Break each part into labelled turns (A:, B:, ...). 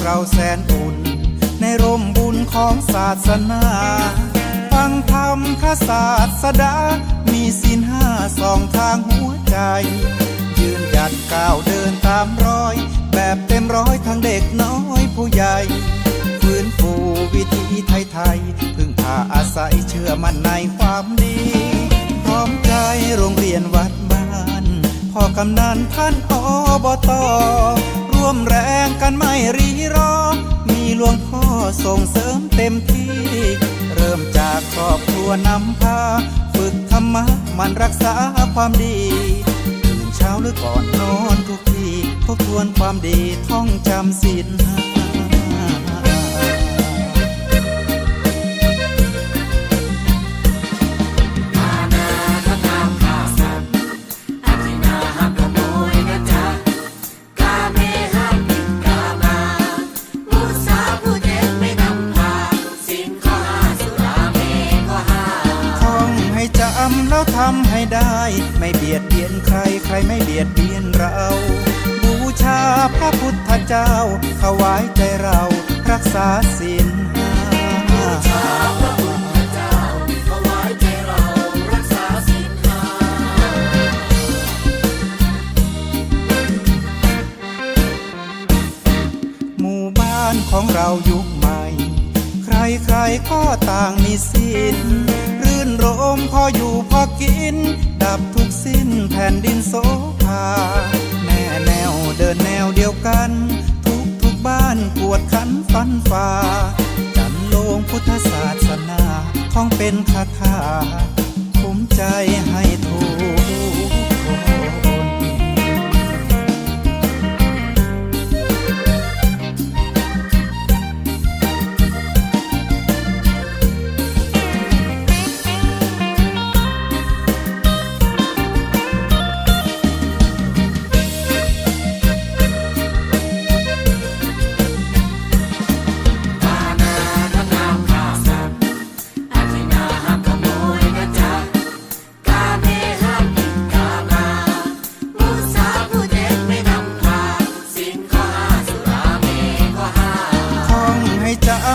A: เราแสนอุ่นในร่มบุญของศาสนาฟังธรรมพระศาสดามีศีลห้าสองทางหัวใจยืนหยัดก้าวเดินตามรอยแบบเต็มร้อยทั้งเด็กน้อยผู้ใหญ่ฟื้นฟูวิถีไทยๆพึ่งพาอาศัยเชื่อมั่นในความดีพร้อมใจโรงเรียนวัดบ้านพ่อกำนันท่านอบต.ร่วมแรงกันไม่รีรอมีหลวงพ่อส่งเสริมเต็มที่เริ่มจากครอบครัวนำพาฝึกธรรมะมันรักษาความดีตื่นเช้าหรือก่อนนอนทุกทีทบทวนความดีท่องจำศีลห้าแล้วทำให้ได้ไม่เบียดเบียนใครใครไม่เบียดเบียนเราบูชาพระพุทธเจ้าถวายใจเรารักษาศีลห้าบูชาพระพุทธเจ้าถวายใจเรารักษาศีลห้าหมู่บ้านของเรายุคใหม่ใครๆก็ต่างมีศีลรื่นรมพออยู่พอกินดับทุกสิ้นแผ่นดินโสภาแน่แนวเดินแนวเดียวกันทุกบ้านกวดขันฟันฝ่าจันโลงพุทธศาสนาท่องเป็นคาถาภูมิใจให้ทุกค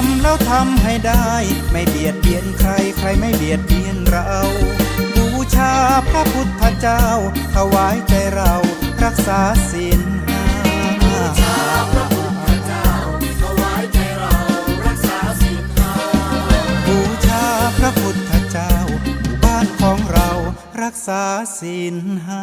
A: นแล้วทำให้ได้ไม่เบียดเบียนใครใครไม่เบียดเบียนเราบูชาพระพุทธเจ้าถวายใจเรารักษาศีลห้าบูชาพระพุทธเจ้าถวายใจเรารักษาศีลห้าบูชาพระพุทธเจ้าหมู่บ้านของเรารักษาศีลห้า